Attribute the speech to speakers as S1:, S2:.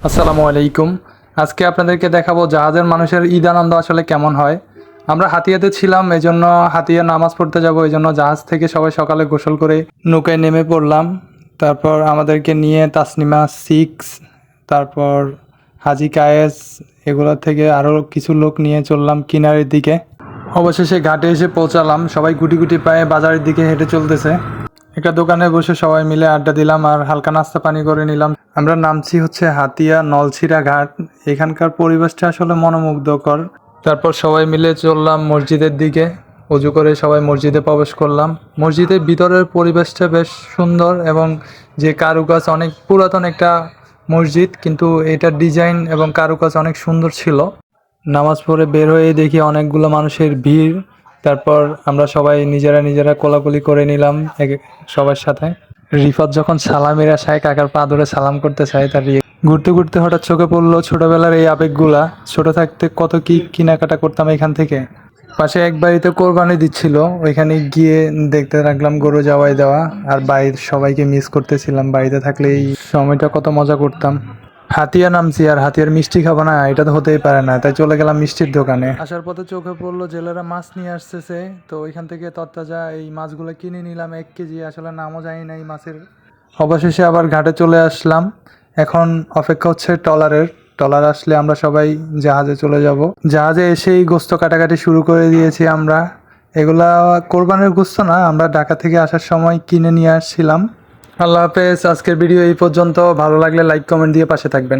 S1: আসসালামু আলাইকুম। আজকে আপনাদেরকে দেখাবো জাহাজের মানুষের ঈদ আনন্দ আসলে কেমন হয়। আমরা হাতিয়াতে ছিলাম, এজন্য হাতিয়া নামাজ পড়তে যাব, এই জন্য জাহাজ থেকে সবাই সকালে গোসল করে নৌকায় নেমে পড়লাম। তারপর আমাদেরকে নিয়ে তাসনিমা সিক্স, তারপর হাজি কায়েস, এগুলো থেকে আরও কিছু লোক নিয়ে চললাম কিনারের দিকে। অবশেষে ঘাটে এসে পৌঁছালাম, সবাই গুটি গুটি পায়ে বাজারের দিকে হেঁটে চলতেছে। একটা দোকানে বসে সবাই মিলে আড্ডা দিলাম আর হালকা নাস্তা পানি করে নিলাম। আমরা নামছি হচ্ছে হাতিয়া নলছিরা ঘাট। এখানকার পরিবেশটা আসলে মনোমুগ্ধকর। তারপর সবাই মিলে চললাম মসজিদের দিকে। অজু করে সবাই মসজিদে প্রবেশ করলাম। মসজিদের ভিতরের পরিবেশটা বেশ সুন্দর এবং যে কারুকাজ, অনেক পুরাতন একটা মসজিদ, কিন্তু এটার ডিজাইন এবং কারুকাজ অনেক সুন্দর ছিল। নামাজ পড়ে বের হয়ে দেখি অনেকগুলো মানুষের ভিড়। তারপর আমরা সবাই নিজেরা কোলাকুলি করে নিলাম সবার সাথে। রিফাত যখন সালামের আশায় কাকার পা ধরে সালাম করতে চায়, তার ঘুরতে ঘুরতে হঠাৎ চোখে পড়লো ছোটবেলার এই আবেগগুলা। ছোট থাকতে কত কি কেনাকাটা করতাম এখান থেকে। পাশে এক বাড়িতে কোরবানি দিচ্ছিল, ওইখানে গিয়ে দেখতে লাগলাম গরু জবাই দেওয়া। আর বাড়ির সবাইকে মিস করতেছিলাম, বাড়িতে থাকলে এই সময়টা কত মজা করতাম। হাতিয়া নামছি আর হাতিয়ার মিষ্টি খাবো না, এটা তো হতেই পারে না, তাই চলে গেলাম মিষ্টির দোকানে। আসার পথে চোখে পড়লো জেলেরা মাছ নিয়ে আসতেছে, তো ওইখান থেকে তরতাজা এই মাছগুলো কিনে নিলাম 1 কেজি। আসলে নামও জানি না এই মাছের। অবশেষে আবার ঘাটে চলে আসলাম। এখন অপেক্ষা হচ্ছে ট্রলার আসলে আমরা সবাই জাহাজে চলে যাব। জাহাজে এসেই গোস্ত কাটাকাটি শুরু করে দিয়েছি আমরা। এগুলা কোরবানির গোস্ত না, আমরা ঢাকা থেকে আসার সময় কিনে নিয়ে আসছিলাম। আল্লাহ হাফেজ। আজকের ভিডিও এই পর্যন্ত। ভালো লাগলে লাইক কমেন্ট দিয়ে পাশে থাকবেন।